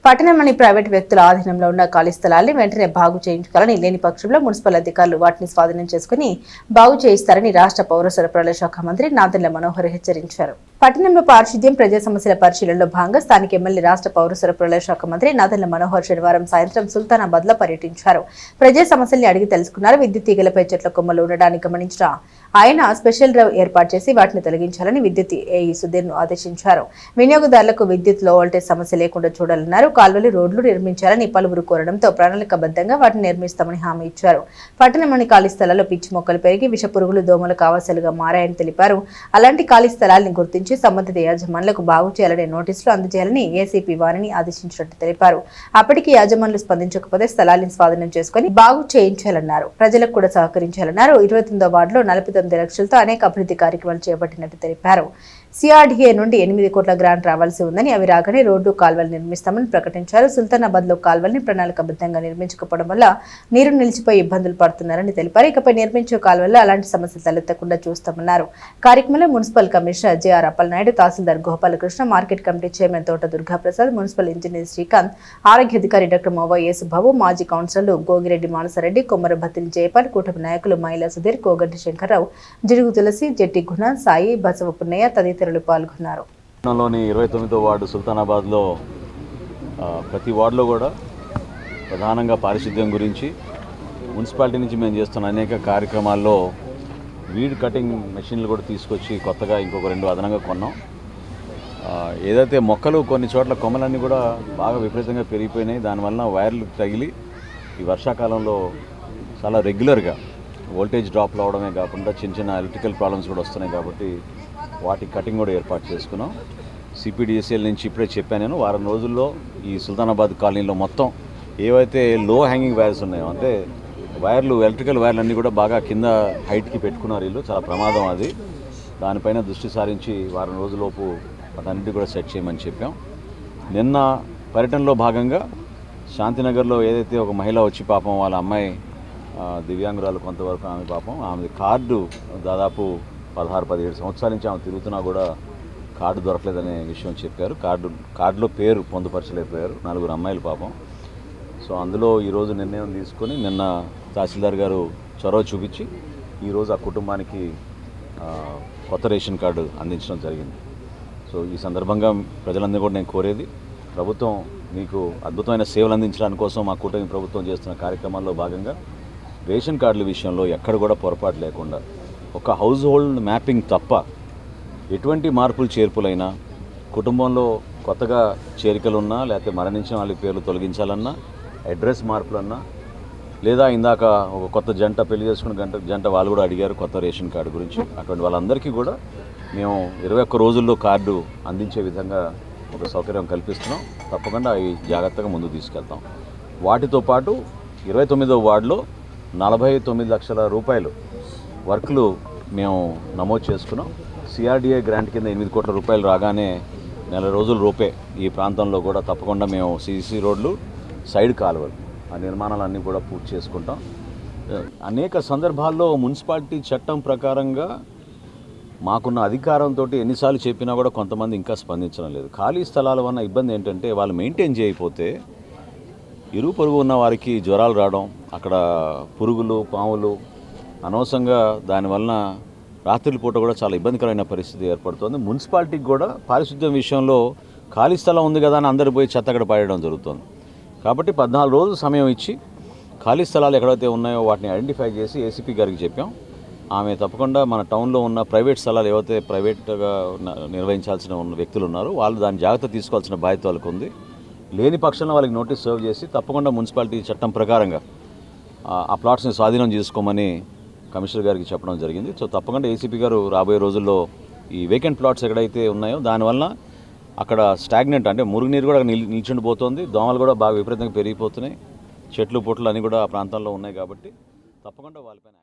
పట్టణంలోని ప్రైవేటు వ్యక్తుల ఆధీనంలో ఉన్న ఖాళీ స్థలాల్ని వెంటనే బాగు చేయించుకోవాలని, లేని పక్షంలో మున్సిపల్ అధికారులు వాటిని స్వాధీనం చేసుకుని బాగు చేయిస్తారని రాష్ట్ర పౌర సరఫరాల శాఖ మంత్రి నాదెండ్ల మనోహర్ హెచ్చరించారు. పట్టణంలో పారిశుద్ధ్యం ప్రజా సమస్యల పరిశీలనలో భాగంగా స్థానిక ఎమ్మెల్యే రాష్ట్ర పౌర సరఫరాల శాఖ మంత్రి నాదెండ్ల మనోహర్ శనివారం సాయంత్రం సుల్తానాబాద్ లో పర్యటించారు. ప్రజా సమస్యల్ని అడిగి తెలుసుకున్నారు. విద్యుత్ తీగలపై చెట్ల కొమ్మలు ఉండడాన్ని గమనించిన ఆయన స్పెషల్ డ్రైవ్ ఏర్పాటు చేసి వాటిని తొలగించాలని విద్యుత్ ఏఈ సుధీర్ ను ఆదేశించారు. వినియోగదారులకు విద్యుత్ లో వోల్టేజ్ సమస్య లేకుండా చూడాలన్నారు. కాల్వలు, రోడ్లు నిర్మించాలని పలువురు కోరడంతో ప్రణాళికబద్ధంగా వాటిని నిర్మిస్తామని హామీ ఇచ్చారు. పట్టణంలోని ఖాళీ స్థలాల్లో పిచ్చి మొక్కలు పెరిగి విష పురుగులు, దోమలకు ఆవాసాలుగా మారాయని తెలిపారు. అలాంటి ఖాళీ స్థలాల్ని గుర్తించి సంబంధిత యాజమాన్లకు బాగు చేయాలనే నోటీసులు అందజేయాలని ఏసీపీ వారిని ఆదేశించినట్టు తెలిపారు. అప్పటికి యాజమాన్లు స్పందించకపోతే స్థలాన్ని స్వాధీనం చేసుకుని బాగు చేయించాలన్నారు. ప్రజలకు కూడా సహకరించాలన్నారు. 29వ వార్డులో 49 లక్షలతో అనేక అభివృద్ధి కార్యక్రమాలు చేపట్టినట్టు తెలిపారు. సిఆర్డీఏ నుండి 8 కోట్ల గ్రాంట్ రావాల్సి ఉందని, అవి రాగానే రోడ్డు, కాల్వలు నిర్మిస్తామని ప్రకటించారు. సుల్తానాబాద్ లో కాల్వల్ని ప్రణాళికబద్ధంగా నిర్మించకపోవడం వల్ల నీరు నిలిచిపోయి ఇబ్బందులు పడుతున్నారని తెలిపారు. ఇకపై నిర్మించే కాల్వల్లో అలాంటి సమస్యలు తలెత్తకుండా చూస్తామన్నారు. కార్యక్రమంలో మున్సిపల్ కమిషనర్ జేఆర్ అప్పలనాయుడు, తహసీల్దార్ గోపాలకృష్ణ, మార్కెట్ కమిటీ చైర్మన్ తోట దుర్గాప్రసాద్, మున్సిపల్ ఇంజనీర్ శ్రీకాంత్, ఆరోగ్య అధికారి డాక్టర్ మోవా యేసుబాబు, మాజీ కౌన్సిలర్లు గోగిరెడ్డి మానసరెడ్డి, కొమ్మరభత్తిని జయపాల్, కూటమి నాయకులు మైలా సుధీర్, కోగంటి శంకర్రావు, జిడుగు తులసి, జట్టి గుణ, సాయి, బసవ పున్నయ్య తదితరులు పాల్గొన్నారు. 29వ వార్డు సుల్తానాబాద్లో ప్రతి వార్డులో కూడా ప్రధానంగా పారిశుద్ధ్యం గురించి మున్సిపాలిటీ నుంచి మేము చేస్తున్న అనేక కార్యక్రమాల్లో వీడ్ కటింగ్ మెషిన్లు కూడా తీసుకొచ్చి కొత్తగా ఇంకొక 2 అదనంగా కొన్నాం. ఏదైతే మొక్కలు కొన్ని చోట్ల కొమ్మలన్నీ కూడా బాగా విపరీతంగా పెరిగిపోయినాయి. దానివల్ల వైర్లు తగిలి ఈ వర్షాకాలంలో చాలా రెగ్యులర్గా వోల్టేజ్ డ్రాప్లు అవడమే కాకుండా చిన్న ఎలక్ట్రికల్ ప్రాబ్లమ్స్ కూడా వస్తున్నాయి. కాబట్టి వాటి కటింగ్ కూడా ఏర్పాటు చేసుకున్నాం. సిపిడిఎస్ఎల్ నుంచి ఇప్పుడే చెప్పాను నేను, వారం రోజుల్లో ఈ సుల్తానాబాద్ కాలనీలో మొత్తం ఏవైతే లో హ్యాంగింగ్ వైర్స్ ఉన్నాయో, అంటే వైర్లు, ఎలక్ట్రికల్ వైర్లు అన్నీ కూడా బాగా కింద హైట్కి పెట్టుకున్నారు. వీళ్ళు చాలా ప్రమాదం అది. దానిపైన దృష్టి సారించి వారం రోజులలోపు వాటన్నిటి కూడా సెట్ చేయమని చెప్పాం. నిన్న పర్యటనలో భాగంగా శాంతినగర్లో ఏదైతే ఒక మహిళ వచ్చి పాపం వాళ్ళ అమ్మాయి దివ్యాంగురాలు కొంతవరకు, ఆమె కార్డు దాదాపు 16-17 సంవత్సరాల నుంచి ఆమె తిరుగుతున్నా కూడా కార్డు దొరకలేదనే విషయం చెప్పారు. కార్డులో పేరు పొందుపరచలేకపోయారు 4 అమ్మాయిలు పాపం. సో అందులో ఈరోజు నిర్ణయం తీసుకొని నిన్న తహసీల్దార్ గారు చొరవ చూపించి ఈరోజు ఆ కుటుంబానికి కొత్త రేషన్ కార్డు అందించడం జరిగింది. సో ఈ సందర్భంగా ప్రజలందరూ కూడా నేను కోరేది, ప్రభుత్వం మీకు అద్భుతమైన సేవలు అందించడానికి కోసం మా కూటమి ప్రభుత్వం చేస్తున్న కార్యక్రమాల్లో భాగంగా రేషన్ కార్డుల విషయంలో ఎక్కడ కూడా పొరపాటు లేకుండా ఒక హౌస్ హోల్డ్ మ్యాపింగ్ తప్ప ఎటువంటి మార్పులు చేర్పులైనా, కుటుంబంలో కొత్తగా చేరికలున్నా, లేకపోతే మరణించిన వాళ్ళ పేర్లు తొలగించాలన్నా, అడ్రస్ మార్పులన్నా, లేదా ఇందాక ఒక కొత్త జంట పెళ్లి చేసుకున్న జంట వాళ్ళు కూడా అడిగారు కొత్త రేషన్ కార్డు గురించి. అటువంటి వాళ్ళందరికీ కూడా మేము 21 రోజుల్లో కార్డు అందించే విధంగా ఒక సౌకర్యం కల్పిస్తున్నాం. తప్పకుండా అవి జాగ్రత్తగా ముందుకు తీసుకెళ్తాం. వాటితో పాటు 29వ వార్డులో 49 లక్షల రూపాయలు వర్క్లు మేము నమోదు చేసుకున్నాం. సిఆర్డీఏ గ్రాంట్ కింద 8 కోట్ల రూపాయలు రాగానే నెల రోజుల రూపే ఈ ప్రాంతంలో కూడా తప్పకుండా మేము సీసీ రోడ్లు, సైడ్ కాలువలు, ఆ నిర్మాణాలన్నీ కూడా పూర్తి చేసుకుంటాం. అనేక సందర్భాల్లో మున్సిపాలిటీ చట్టం ప్రకారంగా మాకున్న అధికారంతో ఎన్నిసార్లు చెప్పినా కూడా కొంతమంది ఇంకా స్పందించడం లేదు. ఖాళీ స్థలాల వల్ల ఇబ్బంది ఏంటంటే వాళ్ళు మెయింటైన్ చేయకపోతే ఇరుగు పొరుగు ఉన్న వారికి జ్వరాలు రావడం, అక్కడ పురుగులు, పాములు అనవసరంగా దానివలన రాత్రి పూట కూడా చాలా ఇబ్బందికరమైన పరిస్థితి ఏర్పడుతుంది. మున్సిపాలిటీకి కూడా పారిశుద్ధ్యం విషయంలో ఖాళీ స్థలం ఉంది కదా అని అందరు పోయి చెత్త అక్కడ పాడడం జరుగుతుంది. కాబట్టి 14 రోజులు సమయం ఇచ్చి ఖాళీ స్థలాలు ఎక్కడైతే ఉన్నాయో వాటిని ఐడెంటిఫై చేసి ఏసీపీ గారికి చెప్పాం. ఆమె తప్పకుండా మన టౌన్లో ఉన్న ప్రైవేట్ స్థలాలు ఏవైతే ప్రైవేట్గా నిర్వహించాల్సిన వ్యక్తులు ఉన్నారో వాళ్ళు దాని జాగ్రత్త తీసుకోవాల్సిన బాధ్యత వాళ్ళకు ఉంది. లేని పక్షంలో వాళ్ళకి నోటీస్ సర్వ్ చేసి తప్పకుండా మున్సిపాలిటీ చట్టం ప్రకారంగా ఆ ప్లాట్స్ని స్వాధీనం చేసుకోమని కమిషనర్ గారికి చెప్పడం జరిగింది. సో తప్పకుండా ఏసీపీ గారు రాబోయే రోజుల్లో ఈ వేకెంట్ ప్లాట్స్ ఎక్కడైతే ఉన్నాయో దానివల్ల అక్కడ స్టాగ్నెంట్, అంటే మురుగునీరు కూడా నిల్చుండిపోతుంది, దోమలు కూడా బాగా విపరీతంగా పెరిగిపోతున్నాయి, చెట్లు పుట్లు అన్నీ కూడా ఆ ప్రాంతాల్లో ఉన్నాయి. కాబట్టి తప్పకుండా వాళ్ళపైన